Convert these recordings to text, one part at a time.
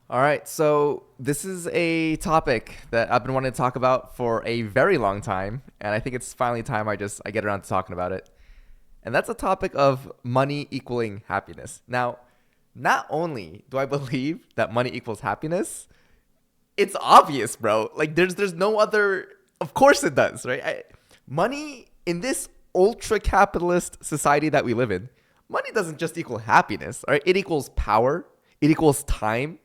All right, so this is a topic that I've been wanting to talk about for a very long time, and I think it's finally time I get around to talking about it. And that's a topic of money equaling happiness. Now, not only do I believe that money equals happiness, it's obvious, bro. Like there's no other. Of course it does, right? Money in this ultra capitalist society that we live in, money doesn't just equal happiness, all right? It equals power, it equals time,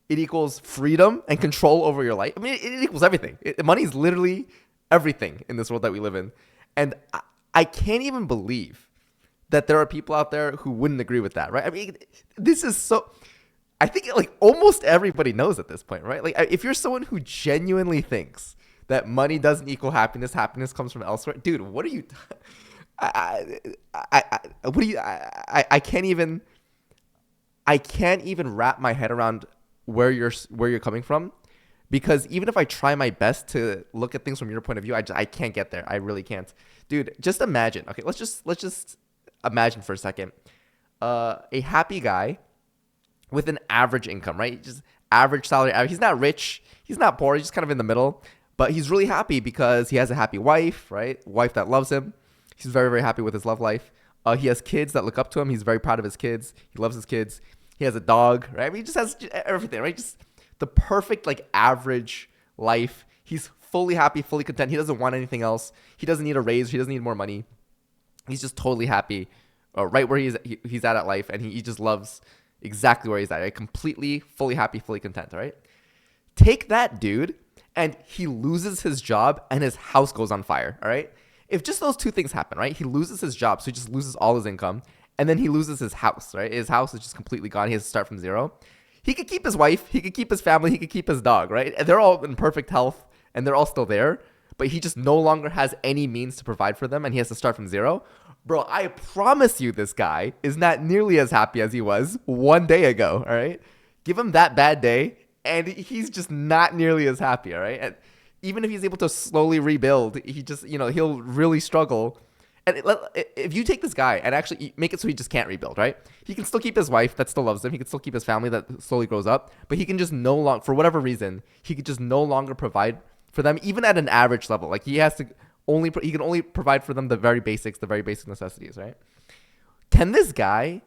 it equals freedom and control over your life. I mean, it equals everything. Money is literally everything in this world that we live in, and I can't even believe that there are people out there who wouldn't agree with that, right? I mean, this is so. I think like almost everybody knows at this point, right? Like if you're someone who genuinely thinks that money doesn't equal happiness, happiness comes from elsewhere, dude. What are you? What do you? I can't even. I can't even wrap my head around where you're coming from, because even if I try my best to look at things from your point of view, I can't get there. I really can't, dude. Just imagine. Okay, let's just imagine for a second, a happy guy with an average income, right? Just average salary. He's not rich. He's not poor. He's just kind of in the middle. But he's really happy because he has a happy wife, right? Wife that loves him. He's very, very happy with his love life. He has kids that look up to him. He's very proud of his kids. He loves his kids. He has a dog, right? I mean, he just has everything, right? Just the perfect, like, average life. He's fully happy, fully content. He doesn't want anything else. He doesn't need a raise. He doesn't need more money. He's just totally happy, right where he's at life, and he just loves exactly where he's at. Right? Completely, fully happy, fully content. All right. Take that dude, and he loses his job, and his house goes on fire. All right. If just those two things happen, right? He loses his job, so he just loses all his income, and then he loses his house. Right. His house is just completely gone. He has to start from zero. He could keep his wife. He could keep his family. He could keep his dog. Right. And they're all in perfect health, and they're all still there, but he just no longer has any means to provide for them, and he has to start from zero. Bro, I promise you this guy is not nearly as happy as he was one day ago, all right? Give him that bad day, and he's just not nearly as happy, all right? And even if he's able to slowly rebuild, he just, he'll really struggle. And if you take this guy and actually make it so he just can't rebuild, right? He can still keep his wife that still loves him. He can still keep his family that slowly grows up, but he can just no longer, for whatever reason, he could just no longer provide for them, even at an average level. Like he can only provide for them the very basics, the very basic necessities, right? Can this guy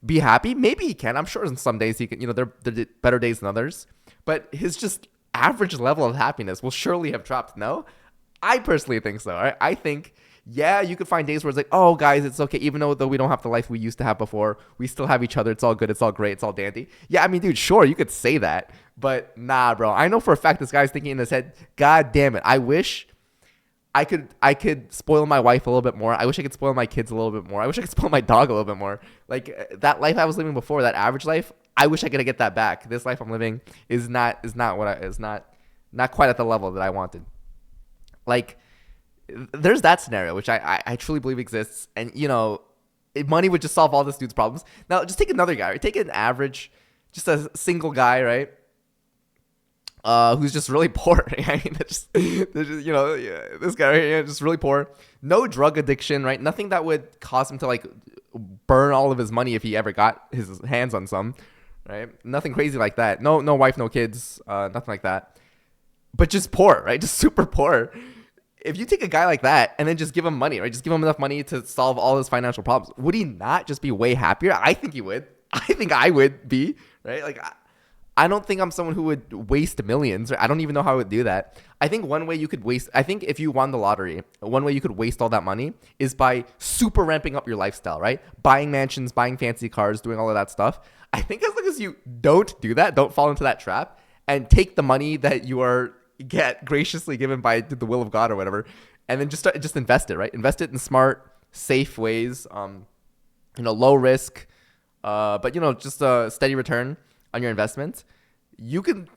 be happy? Maybe he can. I'm sure in some days he can. There are better days than others, but his just average level of happiness will surely have dropped. No, I personally think so. Right? I think, yeah, you could find days where it's like, oh, guys, it's okay. Even though we don't have the life we used to have before, we still have each other. It's all good. It's all great. It's all dandy. Yeah, I mean, dude, sure, you could say that, but nah, bro. I know for a fact this guy's thinking in his head, God damn it, I wish I could spoil my wife a little bit more. I wish I could spoil my kids a little bit more. I wish I could spoil my dog a little bit more. Like that life I was living before, that average life, I wish I could get that back. This life I'm living is not what I is not quite at the level that I wanted. Like there's that scenario which I truly believe exists, and money would just solve all this dude's problems. Now just take another guy, right? Take an average, just a single guy, right? Who's just really poor. I mean, yeah, this guy right here, just really poor. No drug addiction, right? Nothing that would cause him to like burn all of his money if he ever got his hands on some, right? Nothing crazy like that. No wife, no kids, nothing like that. But just poor, right? Just super poor. If you take a guy like that and then just give him money, right? Just give him enough money to solve all his financial problems, would he not just be way happier? I think he would. I think I would be, right? Like I don't think I'm someone who would waste millions. I don't even know how I would do that. I think one way you could waste, I think if you won the lottery, one way you could waste all that money is by super ramping up your lifestyle, right? Buying mansions, buying fancy cars, doing all of that stuff. I think as long as you don't do that, don't fall into that trap, and take the money that you are get graciously given by the will of God or whatever, and then just invest it, right? Invest it in smart, safe ways, low risk, but just a steady return on your investment. You can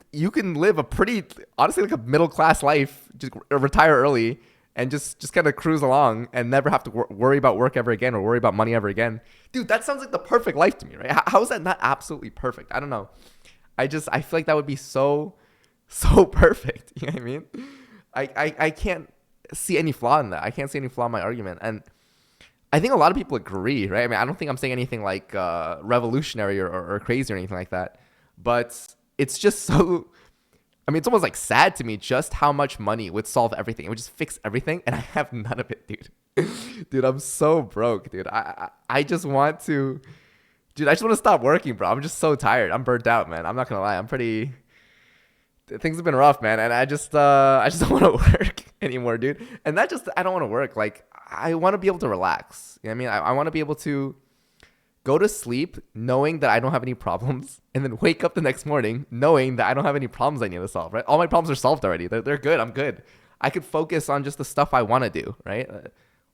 live a pretty, honestly, like a middle class life, just retire early and just kind of cruise along and never have to worry about work ever again or worry about money ever again. Dude, that sounds like the perfect life to me, right? How is that not absolutely perfect? I don't know. I feel like that would be so perfect. You know what I mean? I can't see any flaw in that. I can't see any flaw in my argument. And I think a lot of people agree, right? I mean, I don't think I'm saying anything like revolutionary or crazy or anything like that. But it's just so, I mean, it's almost like sad to me just how much money would solve everything. It would just fix everything, and I have none of it, dude. Dude, I'm so broke, dude. I just want to, dude. I just want to stop working, bro. I'm just so tired. I'm burnt out, man. I'm not gonna lie. I'm pretty. Things have been rough, man, and I just don't want to work anymore, dude. And that just, I don't want to work. Like, I want to be able to relax. You know what I mean? I want to be able to go to sleep knowing that I don't have any problems, and then wake up the next morning knowing that I don't have any problems I need to solve, right? All my problems are solved already. They're good. I'm good. I could focus on just the stuff I want to do, right?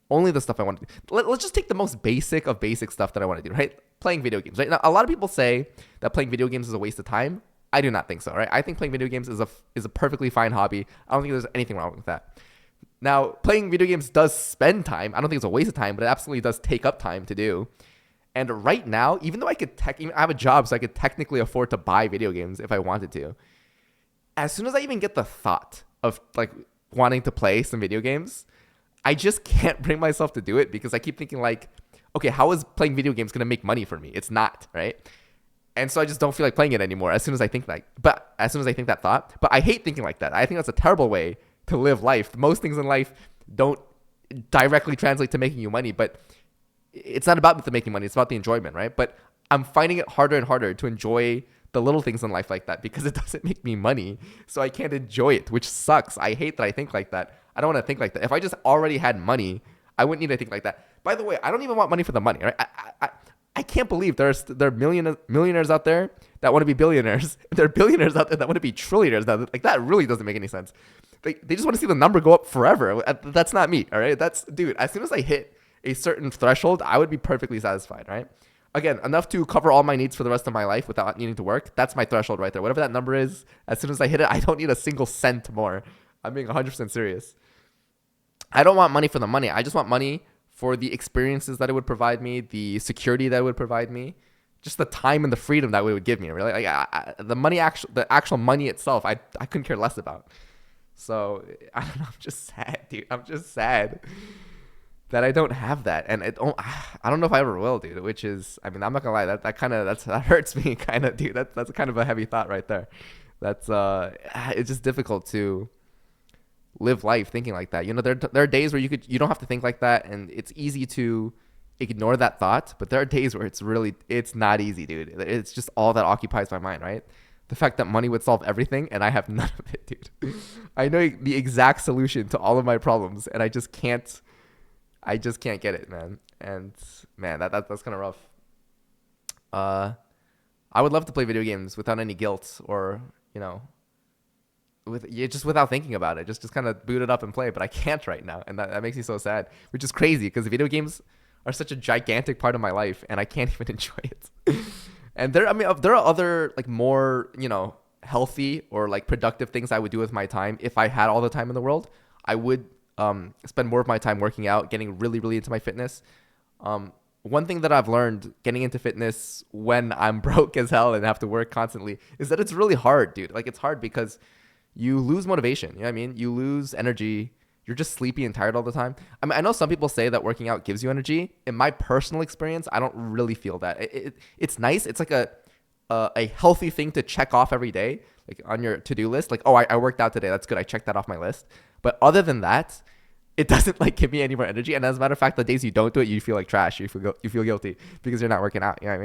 Only the stuff I want to do. Let's just take the most basic of basic stuff that I want to do, right? Playing video games, right? Now, a lot of people say that playing video games is a waste of time. I do not think so, right? I think playing video games is a perfectly fine hobby. I don't think there's anything wrong with that. Now, playing video games does spend time. I don't think it's a waste of time, but it absolutely does take up time to do. And right now, even though I have a job, so I could technically afford to buy video games if I wanted to. As soon as I even get the thought of like wanting to play some video games, I just can't bring myself to do it because I keep thinking like, okay, how is playing video games gonna make money for me? It's not, right? And so I just don't feel like playing it anymore as soon as I think that thought. But I hate thinking like that. I think that's a terrible way to live life. Most things in life don't directly translate to making you money, but it's not about the making money. It's about the enjoyment, right? But I'm finding it harder and harder to enjoy the little things in life like that because it doesn't make me money. So I can't enjoy it, which sucks. I hate that I think like that. I don't want to think like that. If I just already had money, I wouldn't need to think like that. By the way, I don't even want money for the money, right? I can't believe there are millionaires out there that want to be billionaires. There are billionaires out there that want to be trillionaires. Like, that really doesn't make any sense. They just want to see the number go up forever. That's not me, all right? Dude, as soon as I hit a certain threshold, I would be perfectly satisfied, right? Again, enough to cover all my needs for the rest of my life without needing to work. That's my threshold right there. Whatever that number is, as soon as I hit it, I don't need a single cent more. I'm being 100% serious. I don't want money for the money. I just want money for the experiences that it would provide me, the security that it would provide me, just the time and the freedom that it would give me. Really, like the actual money itself, I couldn't care less about. So I don't know. I'm just sad, dude. I'm just sad that I don't have that, and I don't know if I ever will, dude. Which is, I mean, I'm not gonna lie, that hurts me, kind of, dude. That's kind of a heavy thought right there. That's it's just difficult to live life thinking like that. You know, there are days where you don't have to think like that, and it's easy to ignore that thought. But there are days where it's not easy, dude. It's just all that occupies my mind, right? The fact that money would solve everything, and I have none of it, dude. I know the exact solution to all of my problems, and I just can't get it, man. And man, that's kind of rough. I would love to play video games without any guilt, or just without thinking about it, just kind of boot it up and play. But I can't right now, and that makes me so sad, which is crazy because video games are such a gigantic part of my life, and I can't even enjoy it. And there are other like more healthy or like productive things I would do with my time if I had all the time in the world. I would spend more of my time working out, getting really, really into my fitness. One thing that I've learned getting into fitness when I'm broke as hell and have to work constantly is that it's really hard, dude. Like, it's hard because you lose motivation. You know what I mean? You lose energy. You're just sleepy and tired all the time. I mean, I know some people say that working out gives you energy. In my personal experience, I don't really feel that. It's nice. It's like a healthy thing to check off every day, like on your to-do list. Like, oh, I worked out today. That's good. I checked that off my list. But other than that, it doesn't like give me any more energy. And as a matter of fact, the days you don't do it, you feel like trash. You feel guilty because you're not working out. You know what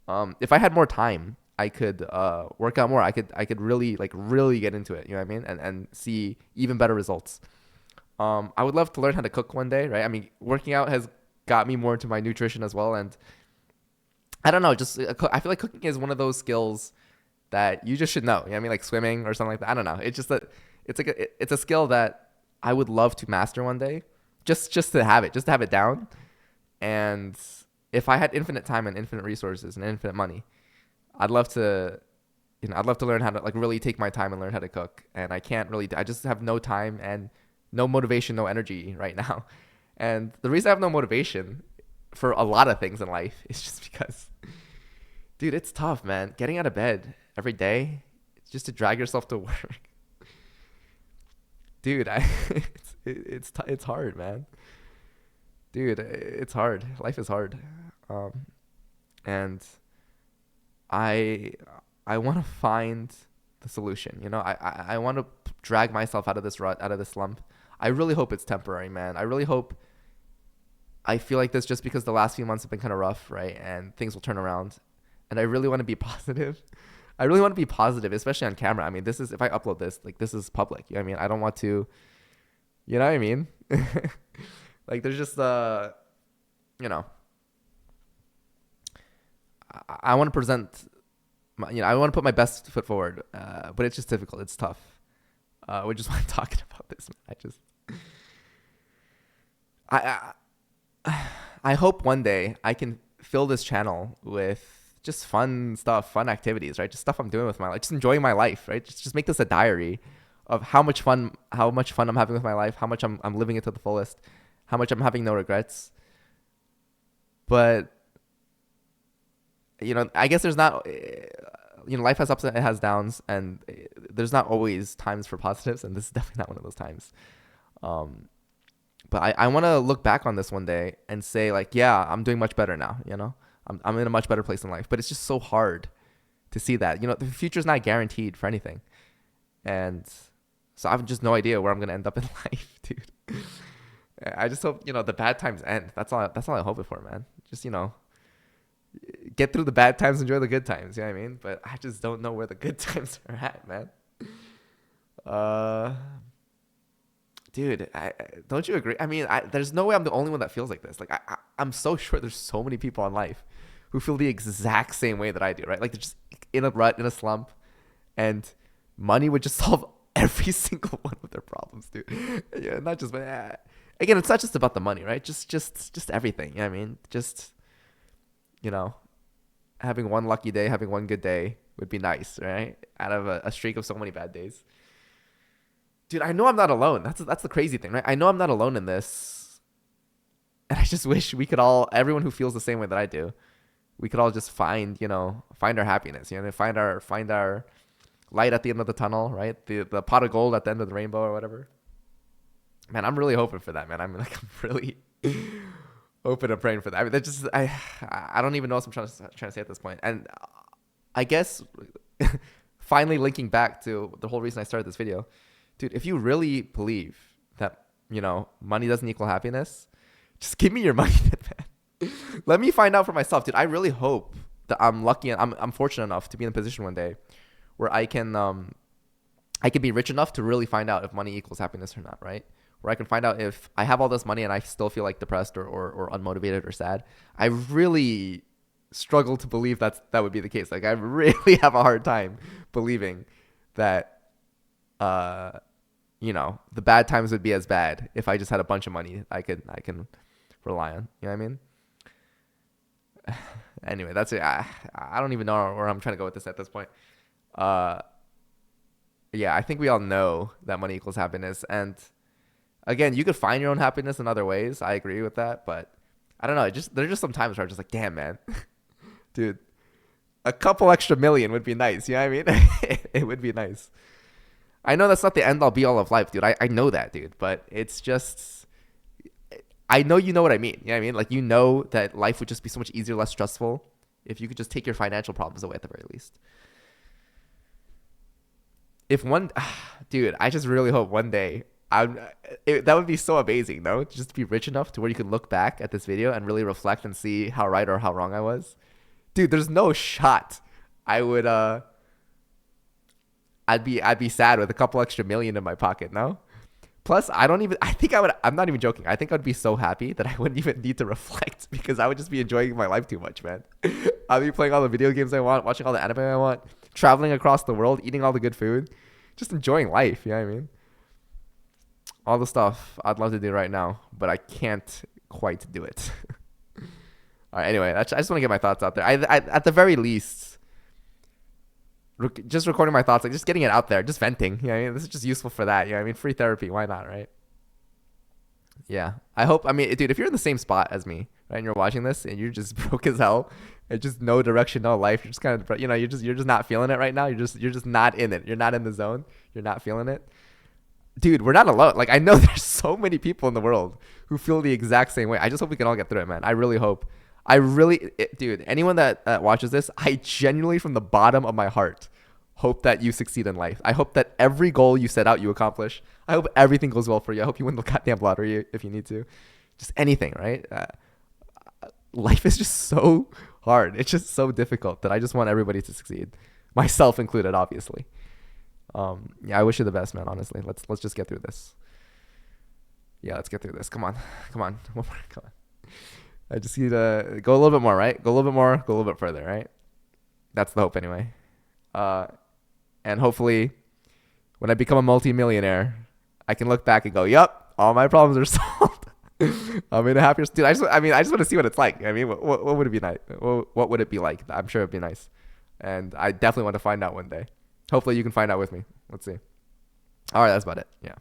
I mean? If I had more time, I could work out more. I could really get into it. You know what I mean? And see even better results. I would love to learn how to cook one day, right? I mean, working out has got me more into my nutrition as well. And I don't know, I feel like cooking is one of those skills that you just should know. You know what I mean? Like swimming or something like that. I don't know. It's just that it's a skill that I would love to master one day, just to have it down. And if I had infinite time and infinite resources and infinite money, I'd love to learn how to like really take my time and learn how to cook. And I can't really. I just have no time and no motivation, no energy right now. And the reason I have no motivation for a lot of things in life is just because, dude, it's tough, man. Getting out of bed every day just to drag yourself to work. Dude, it's hard, man. Dude, it's hard. Life is hard. And I I want to find the solution. You know, I want to drag myself out of this rut, out of this slump. I really hope it's temporary, man. I really hope I feel like this just because the last few months have been kind of rough, right? And things will turn around. And I really want to be positive. I really want to be positive, especially on camera. I mean, this is, if I upload this, like, this is public. You know what I mean? I don't want to, you know what I mean? Like, there's just, you know, I want to present, I want to put my best foot forward, but it's just difficult. It's tough. Which is why I'm talking about this. I, I hope one day I can fill this channel with just fun stuff, fun activities, right? Just stuff I'm doing with my life, just enjoying my life, right? Just make this a diary of how much fun I'm having with my life, how much I'm living it to the fullest, how much I'm having no regrets. But I guess there's not, life has ups and it has downs, and there's not always times for positives, and this is definitely not one of those times. But I want to look back on this one day and say, like, yeah, I'm doing much better now. I'm in a much better place in life. But it's just so hard to see that. The future's not guaranteed for anything. And so I have just no idea where I'm going to end up in life, dude. I just hope, the bad times end. That's all I'm hoping for, man. Just, get through the bad times, enjoy the good times. You know what I mean? But I just don't know where the good times are at, man. Dude, don't you agree? I mean, there's no way I'm the only one that feels like this. Like, I'm so sure there's so many people in life who feel the exact same way that I do, right? Like, they're just in a rut, in a slump, and money would just solve every single one of their problems, dude. Yeah, not just, again, it's not just about the money, right? Just everything. You know what I mean? Just, having one lucky day, having one good day would be nice, right? Out of a streak of so many bad days. Dude, I know I'm not alone. That's the crazy thing, right? I know I'm not alone in this. And I just wish we could all, everyone who feels the same way that I do, we could all just find our happiness, find our light at the end of the tunnel, right? The pot of gold at the end of the rainbow or whatever. Man, I'm really hoping for that, man. I'm really open and praying for that. I mean, I don't even know what I'm trying to say at this point. And I guess finally linking back to the whole reason I started this video, dude, if you really believe that, money doesn't equal happiness, just give me your money, man. Let me find out for myself, dude. I really hope that I'm lucky and I'm fortunate enough to be in a position one day where I can be rich enough to really find out if money equals happiness or not, right? Where I can find out if I have all this money and I still feel like depressed or unmotivated or sad. I really struggle to believe that would be the case. Like, I really have a hard time believing that, the bad times would be as bad if I just had a bunch of money I can rely on. You know what I mean? Anyway, that's it. I don't even know where I'm trying to go with this at this point. Yeah, I think we all know that money equals happiness. And again, you could find your own happiness in other ways. I agree with that. But I don't know. There's just some times where I'm just like, damn, man. Dude, a couple extra million would be nice. You know what I mean? It would be nice. I know that's not the end all be all of life, dude. I know that, dude. But it's just, I know you know what I mean. You know what I mean? Like, that life would just be so much easier, less stressful if you could just take your financial problems away at the very least. Dude, I just really hope one day that would be so amazing, no? Just to be rich enough to where you can look back at this video and really reflect and see how right or how wrong I was. Dude, there's no shot I would I'd be sad with a couple extra million in my pocket, no? Plus, I'm not even joking. I think I'd be so happy that I wouldn't even need to reflect because I would just be enjoying my life too much, man. I'd be playing all the video games I want, watching all the anime I want, traveling across the world, eating all the good food, just enjoying life, you know what I mean? All the stuff I'd love to do right now, but I can't quite do it. All right, anyway, I just want to get my thoughts out there. I at the very least, just recording my thoughts, like just getting it out there, just venting. You know what I mean? This is just useful for that. You know what I mean? Free therapy. Why not, right? Yeah. I mean, dude, if you're in the same spot as me, right, and you're watching this and you're just broke as hell, and just no direction, no life, you're just kind of, you're just not feeling it right now. You're just not in it. You're not in the zone. You're not feeling it. Dude, we're not alone. Like, I know there's so many people in the world who feel the exact same way. I just hope we can all get through it, man. I really hope I really, dude, anyone that watches this, I genuinely, from the bottom of my heart, hope that you succeed in life. I hope that every goal you set out, you accomplish. I hope everything goes well for you. I hope you win the goddamn lottery if you need to. Just anything, right? Life is just so hard. It's just so difficult that I just want everybody to succeed, myself included, obviously. Yeah, I wish you the best, man. Honestly, let's just get through this. Yeah, let's get through this. Come on, come on, one more, come on. I just need to go a little bit more, right? Go a little bit more, go a little bit further, right? That's the hope, anyway. And hopefully, when I become a multi-millionaire, I can look back and go, "Yup, all my problems are solved." I'm in a happier dude. I just want to see what it's like. I mean, what would it be like? What would it be like? I'm sure it'd be nice, and I definitely want to find out one day. Hopefully, you can find out with me. Let's see. All right, that's about it. Yeah.